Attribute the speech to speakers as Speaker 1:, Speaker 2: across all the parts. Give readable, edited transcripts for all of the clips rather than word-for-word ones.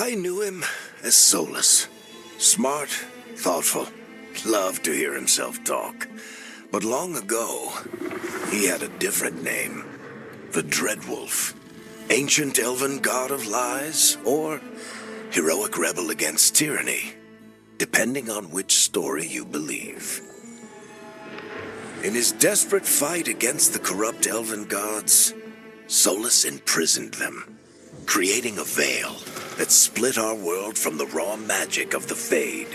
Speaker 1: I knew him as Solus. Smart, thoughtful, loved to hear himself talk. But long ago, he had a different name. The Dreadwolf. Ancient elven god of lies, or heroic rebel against tyranny, depending on which story you believe. In his desperate fight against the corrupt elven gods, Solus imprisoned them, creating a veil that split our world from the raw magic of the Fade.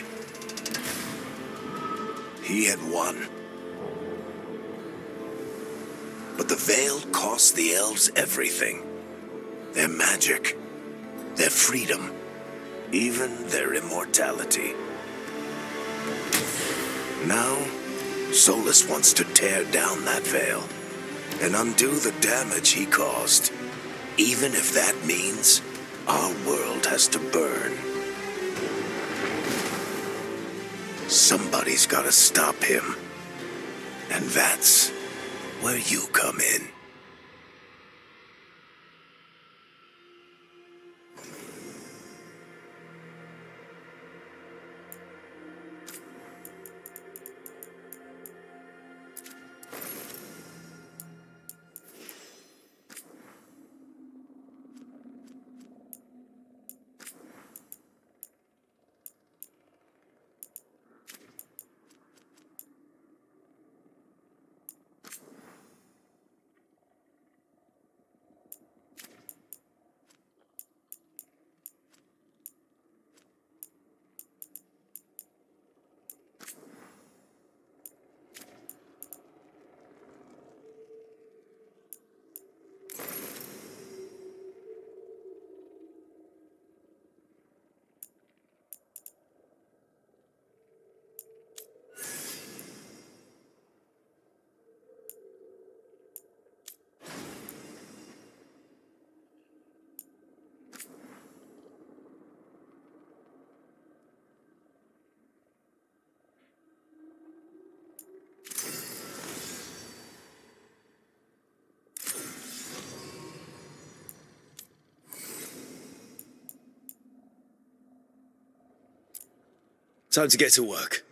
Speaker 1: He had won. But the veil cost the elves everything. Their magic, their freedom, even their immortality. Now, Solus wants to tear down that veil and undo the damage he caused, even if that means our world has to burn. Somebody's gotta stop him, and that's where you come in.
Speaker 2: Time to get to work.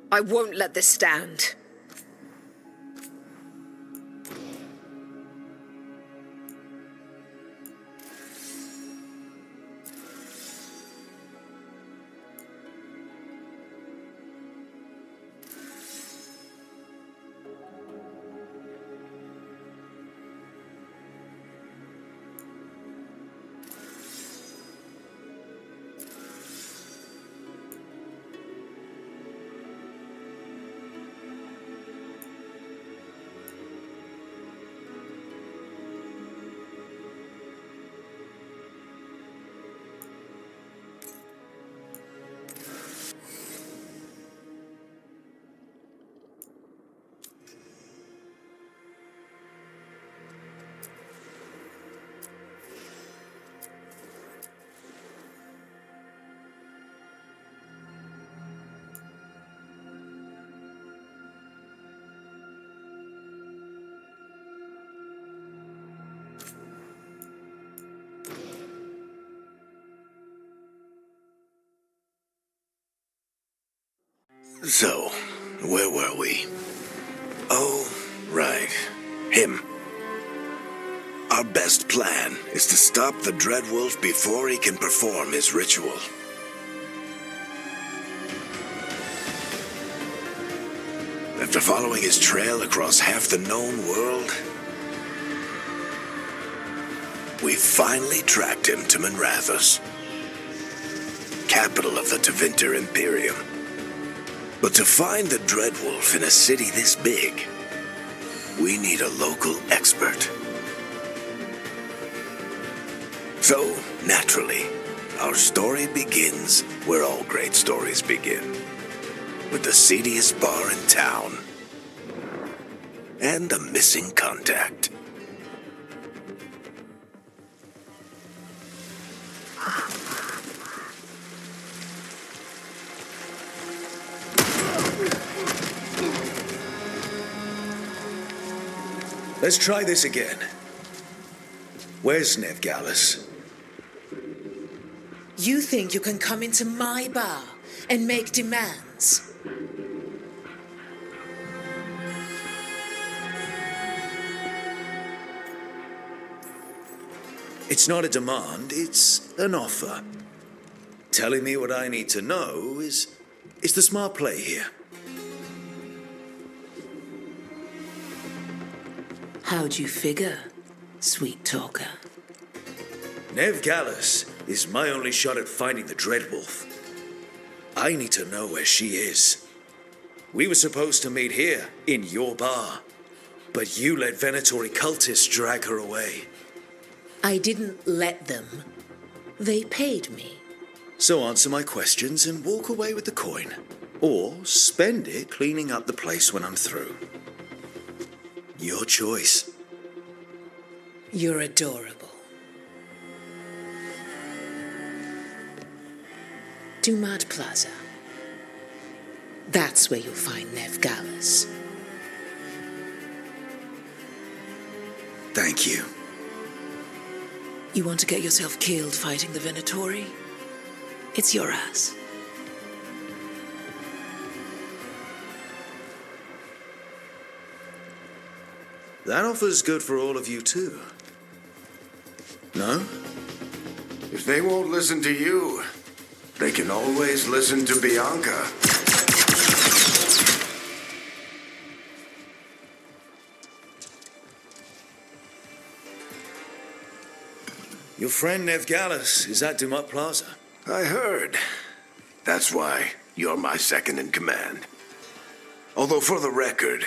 Speaker 3: I won't let this stand.
Speaker 1: So, where were we? Oh, right. Him. Our best plan is to stop the Dreadwolf before he can perform his ritual. After following his trail across half the known world, we finally tracked him to Minrathous, capital of the Tevinter Imperium. But to find the Dreadwolf in a city this big, we need a local expert. So, naturally, our story begins where all great stories begin. With the seediest bar in town. And a missing contact.
Speaker 2: Let's try this again. Where's Veilguard?
Speaker 4: You think you can come into my bar and make demands?
Speaker 2: It's not a demand, it's an offer. Telling me what I need to know is the smart play here.
Speaker 4: How'd you figure, sweet talker?
Speaker 2: Veilguard is my only shot at finding the Dreadwolf. I need to know where she is. We were supposed to meet here, in your bar. But you let Venatori cultists drag her away.
Speaker 4: I didn't let them. They paid me.
Speaker 2: So answer my questions and walk away with the coin. Or spend it cleaning up the place when I'm through. Your choice.
Speaker 4: You're adorable. Dumat Plaza. That's where you'll find Veilguard.
Speaker 2: Thank you.
Speaker 4: You want to get yourself killed fighting the Venatori? It's your ass.
Speaker 2: That offer's good for all of you too. No?
Speaker 1: If they won't listen to you, they can always listen to Bianca.
Speaker 2: Your friend Veilguard is at Dumat Plaza.
Speaker 1: I heard. That's why you're my second in command. Although for the record,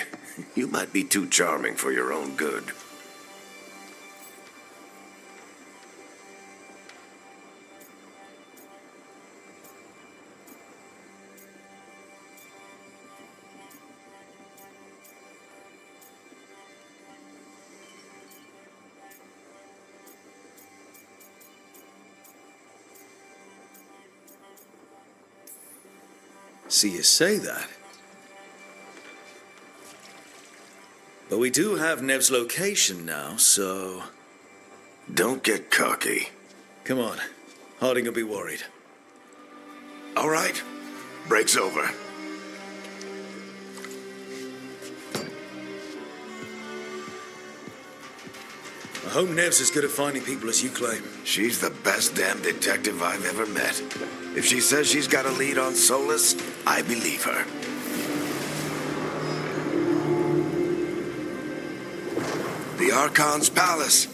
Speaker 1: you might be too charming for your own good.
Speaker 2: See you say that. But we do have Nev's location now, so...
Speaker 1: Don't get cocky.
Speaker 2: Come on. Harding will be worried.
Speaker 1: All right. Break's over.
Speaker 2: hope Nev's as good at finding people as you claim.
Speaker 1: She's the best damn detective I've ever met. If she says she's got a lead on Solus, I believe her. The Archon's palace.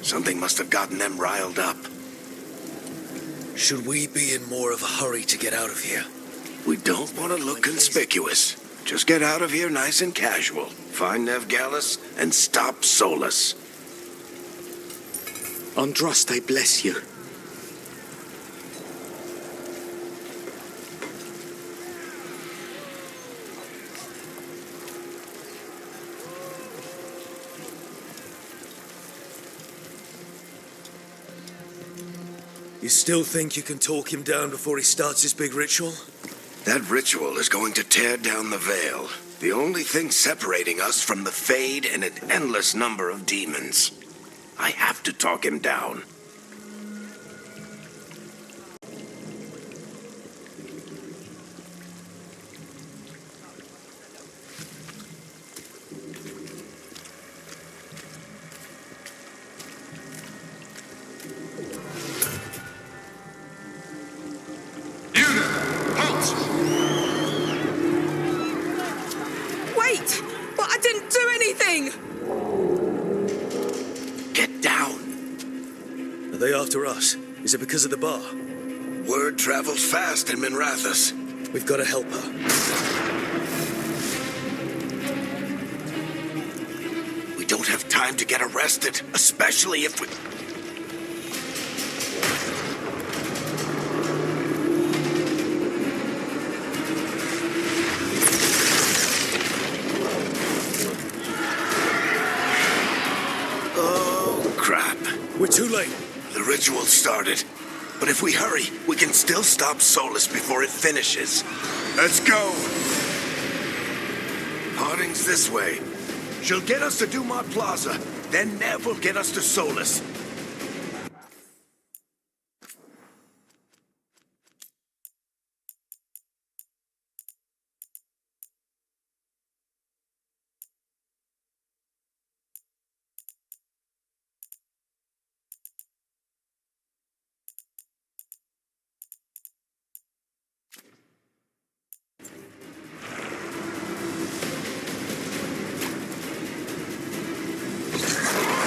Speaker 1: Something must have gotten them riled up.
Speaker 2: Should we be in more of a hurry to get out of here?
Speaker 1: We don't want to look conspicuous. Just get out of here nice and casual. Find Nev Gallus and stop Solus.
Speaker 5: Andraste bless you.
Speaker 2: You still think you can talk him down before he starts his big ritual?
Speaker 1: That ritual is going to tear down the veil. The only thing separating us from the Fade and an endless number of demons. I have to talk him down.
Speaker 3: Wait! But I didn't do anything!
Speaker 1: Get down.
Speaker 2: Are they after us? Is it because of the bar?
Speaker 1: Word travels fast in Minrathous.
Speaker 2: We've got to help her.
Speaker 1: We don't have time to get arrested, especially if we... Oh, crap.
Speaker 2: We're too late.
Speaker 1: The ritual started. But if we hurry, we can still stop Solus before it finishes. Let's go! Harding's this way. She'll get us to Dumont Plaza. Then Nev will get us to Solus.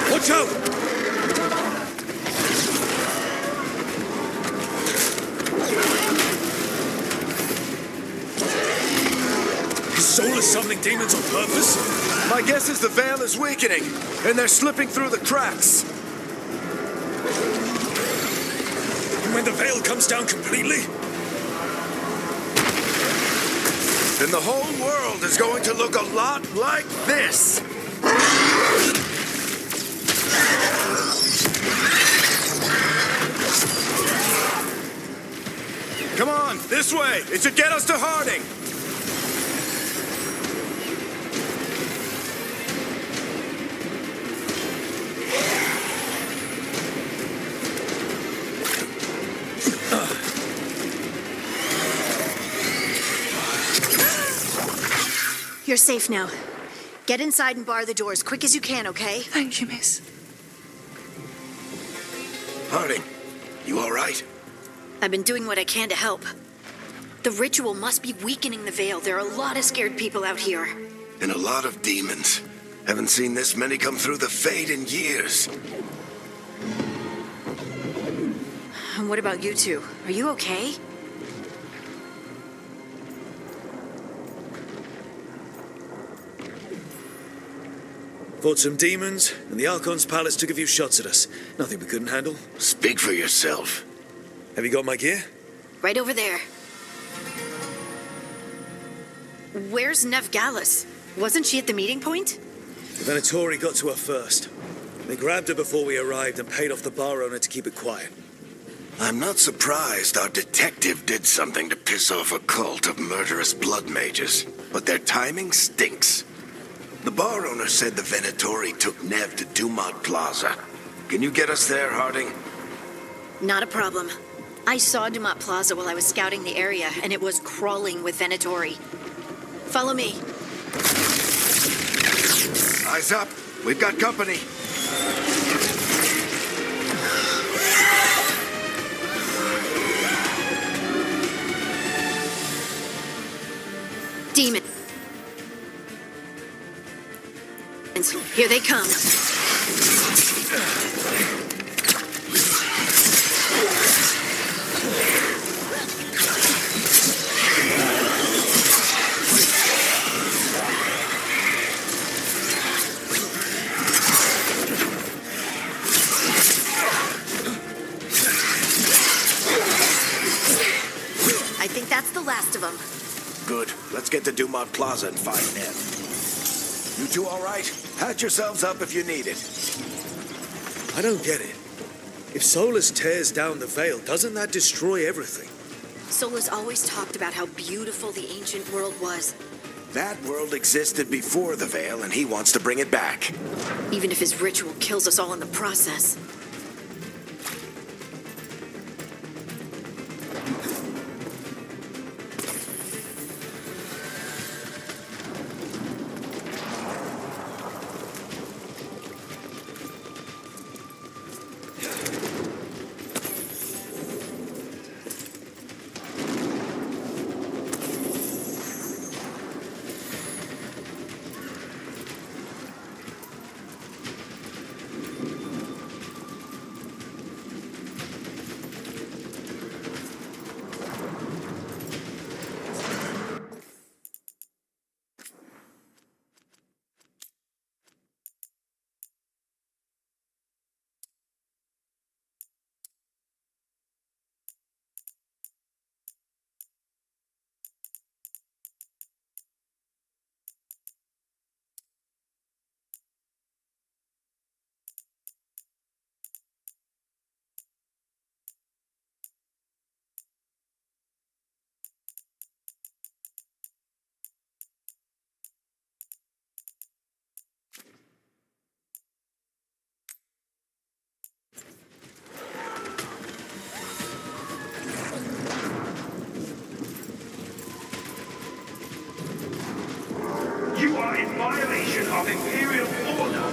Speaker 2: Watch out! Is Solus summoning demons on purpose?
Speaker 1: My guess is the veil is weakening, and they're slipping through the cracks.
Speaker 2: And when the veil comes down completely?
Speaker 1: Then the whole world is going to look a lot like this. Come on, this way. It should get us to Harding.
Speaker 6: You're safe now. Get inside and bar the doors quick as you can, okay?
Speaker 4: Thank you, miss.
Speaker 1: Harding, you all right?
Speaker 6: I've been doing what I can to help. The ritual must be weakening the veil. There are a lot of scared people out here.
Speaker 1: And a lot of demons. Haven't seen this many come through the Fade in years.
Speaker 6: And what about you two? Are you okay?
Speaker 2: Fought some demons, and the Archon's palace took a few shots at us. Nothing we couldn't handle.
Speaker 1: Speak for yourself.
Speaker 2: Have you got my gear?
Speaker 6: Right over there. Where's Nev Gallus? Wasn't she at the meeting point?
Speaker 2: The Venatori got to her first. They grabbed her before we arrived and paid off the bar owner to keep it quiet.
Speaker 1: I'm not surprised our detective did something to piss off a cult of murderous blood mages, but their timing stinks. The bar owner said the Venatori took Nev to Dumont Plaza. Can you get us there, Harding?
Speaker 6: Not a problem. I saw Dumont Plaza while I was scouting the area, and it was crawling with Venatori. Follow me.
Speaker 1: Eyes up. We've got company.
Speaker 6: Demons. Here they come. I think that's the last of them.
Speaker 1: Good. Let's get to Dumont Plaza and find Ned. You two all right? Patch yourselves up if you need it.
Speaker 2: I don't get it. If Solus tears down the Veil, doesn't that destroy everything?
Speaker 6: Solus always talked about how beautiful the ancient world was,
Speaker 1: That world existed before the Veil, and he wants to bring it back.
Speaker 6: even if his ritual kills us all in the process.
Speaker 7: You are in violation of Imperial order.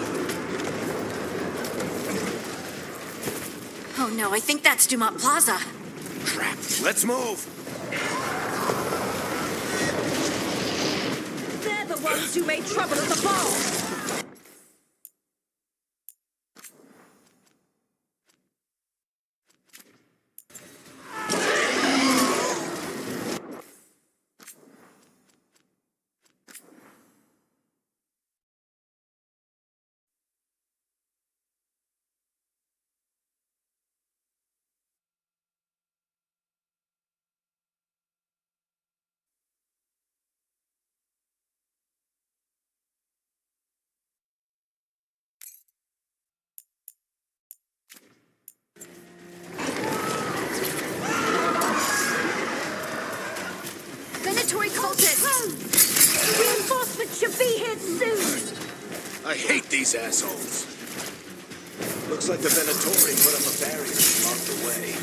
Speaker 6: Oh no, I think that's Dumont Plaza.
Speaker 1: Crap. Let's move.
Speaker 3: They're the ones who made trouble at the ball.
Speaker 6: Venatory cultists!
Speaker 3: Reinforcements should be here soon.
Speaker 1: I hate these assholes. Looks like the Venatori put up a barrier and blocked the way.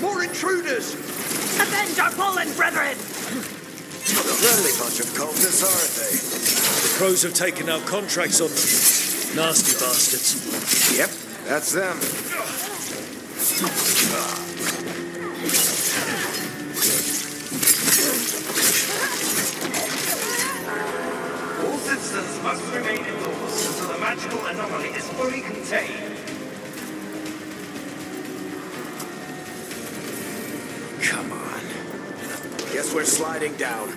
Speaker 7: More intruders!
Speaker 3: Avenge our fallen brethren!
Speaker 1: Friendly bunch of cultists, aren't they?
Speaker 2: The Crows have taken our contracts on them. Nasty bastards.
Speaker 1: Yep, that's them.
Speaker 7: All citizens must remain indoors until the magical anomaly is fully contained.
Speaker 1: Come on. Guess we're sliding down.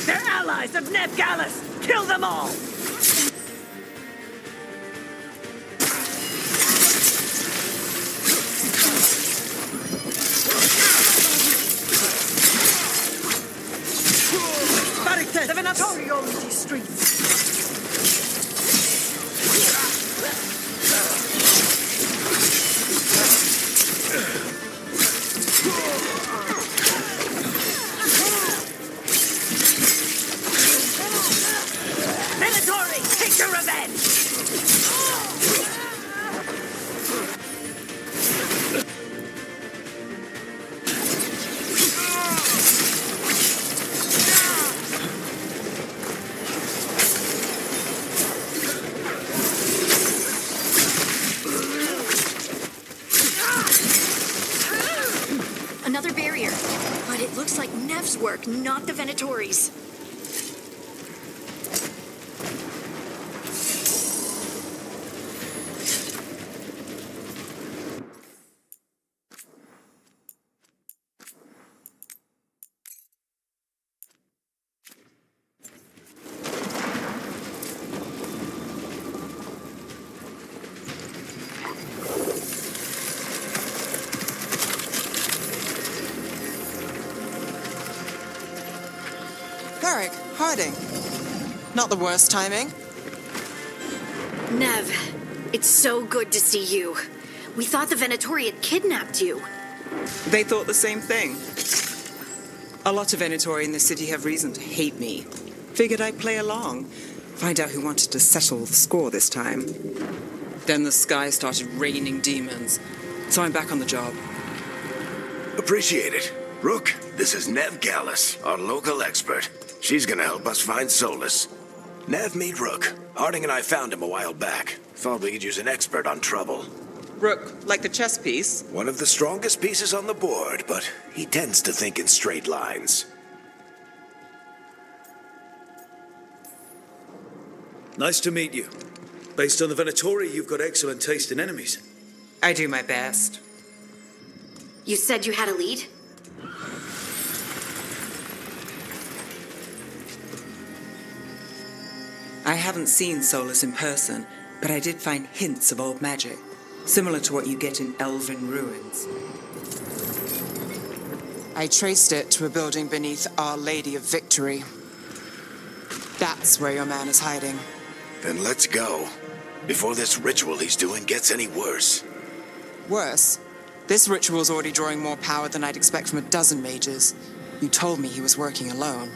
Speaker 3: They're allies of Neb Gallus! Kill them all! Barricade the Venatori on these streets!
Speaker 6: Another barrier. But it looks like Nev's work, not the Venatori's.
Speaker 8: Varric, Harding. Not the worst timing.
Speaker 6: Nev, it's so good to see you. We thought the Venatori had kidnapped you.
Speaker 8: They thought the same thing. A lot of Venatori in the city have reason to hate me. Figured I'd play along. Find out who wanted to settle the score this time. Then the sky started raining demons. So I'm back on the job.
Speaker 1: Appreciate it. Rook, this is Nev Gallus, our local expert. She's gonna help us find Solus. Nev, meet Rook. Harding and I found him a while back. Thought we could use an expert on trouble.
Speaker 8: Rook, like the chess piece?
Speaker 1: One of the strongest pieces on the board, but he tends to think in straight lines.
Speaker 2: Nice to meet you. Based on the Venatori, you've got excellent taste in enemies.
Speaker 8: I do my best.
Speaker 6: You said you had a lead?
Speaker 8: I haven't seen Solus in person, but I did find hints of old magic, similar to what you get in elven ruins. I traced it to a building beneath Our Lady of Victory. That's where your man is hiding.
Speaker 1: Then let's go. Before this ritual he's doing gets any worse.
Speaker 8: Worse, this ritual's already drawing more power than I'd expect from a dozen mages. You told me he was working alone.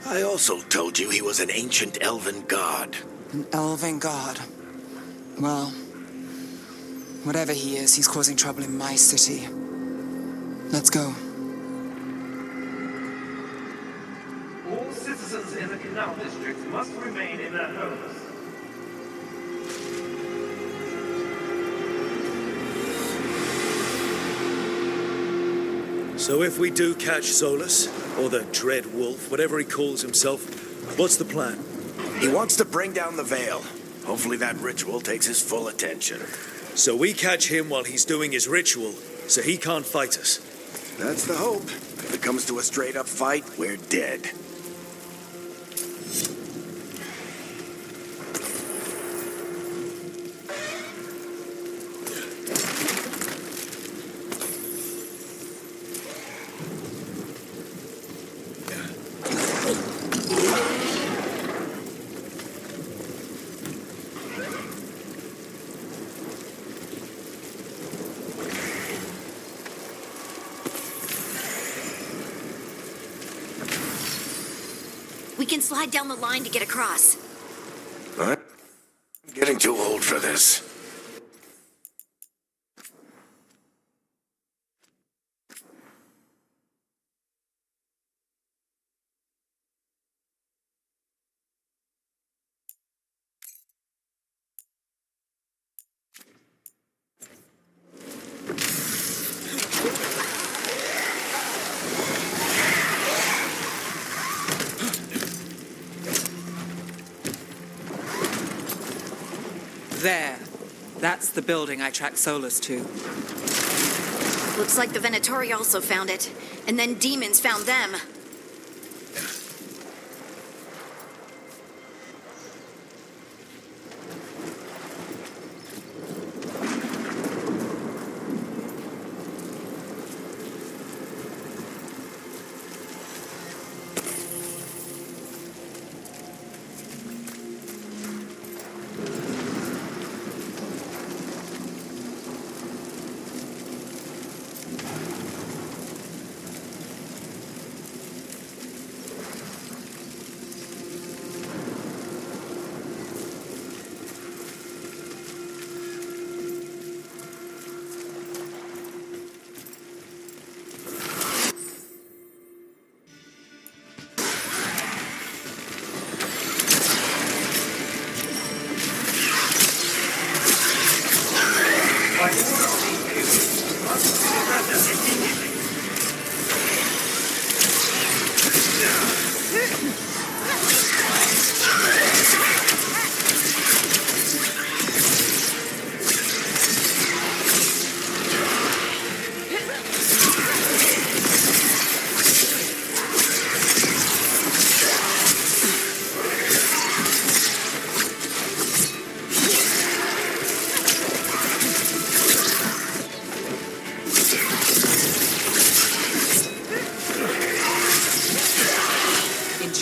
Speaker 1: I also told you he was an ancient elven god.
Speaker 8: An elven god. Well, whatever he is, he's causing trouble in my city. Let's go.
Speaker 7: All citizens in the Canal District must remain in their homes.
Speaker 2: So if we do catch Solus, or the Dread Wolf, whatever he calls himself, what's the plan?
Speaker 1: He wants to bring down the Veil. Hopefully that ritual takes his full attention.
Speaker 2: So we catch him while he's doing his ritual, so he can't fight us.
Speaker 1: That's the hope. If it comes to a straight-up fight, we're dead.
Speaker 6: We can slide down the line to get across.
Speaker 1: I'm getting too old for this.
Speaker 8: There. That's the building I tracked Solus to.
Speaker 6: Looks like the Venatori also found it. And then demons found them.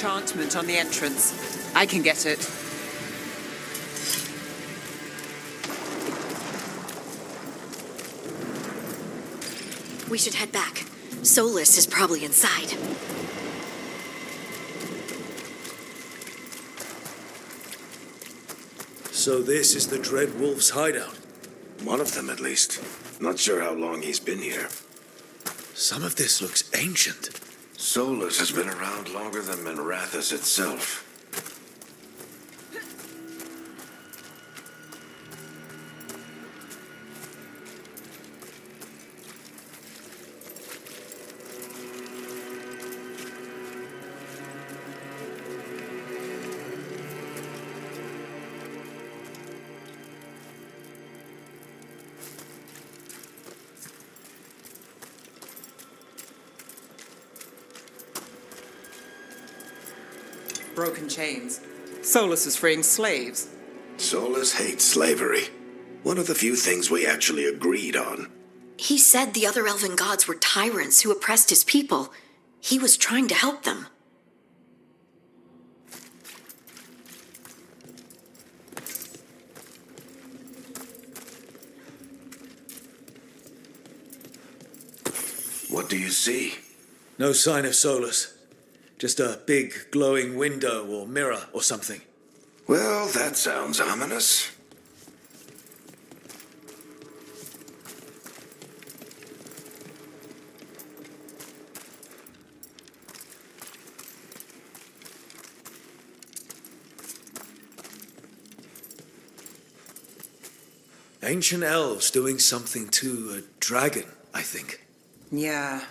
Speaker 8: enchantment on the entrance. I can get it.
Speaker 6: We should head back. Solus is probably inside.
Speaker 2: So this is the Dread Wolf's hideout.
Speaker 1: One of them, at least. Not sure how long he's been here.
Speaker 2: Some of this looks ancient.
Speaker 1: Solus has been around longer than Minrathous itself.
Speaker 8: Broken chains. Solus is freeing slaves.
Speaker 1: Solus hates slavery. One of the few things we actually agreed on.
Speaker 6: He said the other elven gods were tyrants who oppressed his people. He was trying to help them.
Speaker 1: What do you see?
Speaker 2: No sign of Solus. Just a big glowing window or mirror or something.
Speaker 1: Well, that sounds ominous.
Speaker 2: Ancient elves doing something to a dragon, I think.
Speaker 8: Yeah.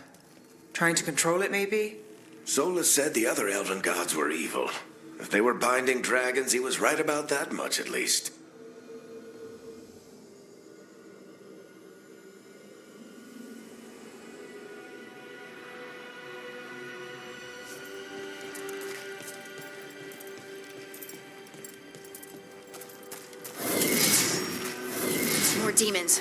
Speaker 8: Trying to control it, maybe?
Speaker 1: Solus said the other elven gods were evil. If they were binding dragons, he was right about that much, at least.
Speaker 6: More demons.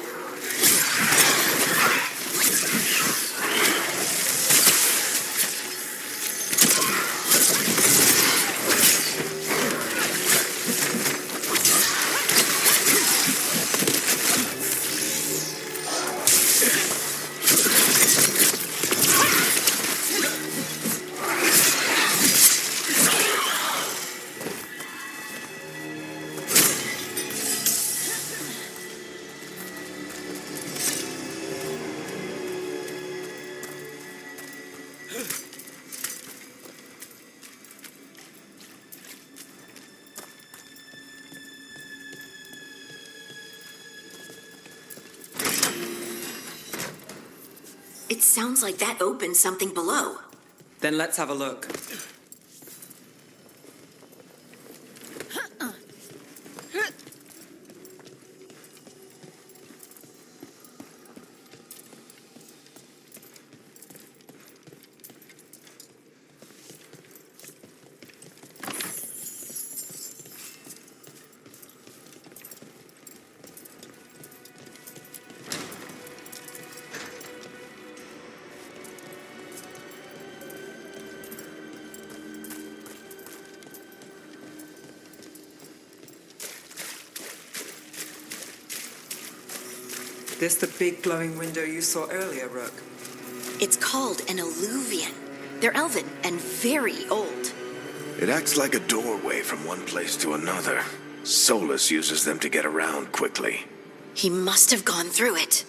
Speaker 6: It sounds like that opened something below.
Speaker 8: Then let's have a look. This the big glowing window you saw earlier, Rook?
Speaker 6: It's called an alluvian. They're elven and very old.
Speaker 1: It acts like a doorway from one place to another. Solus uses them to get around quickly.
Speaker 6: He must have gone through it.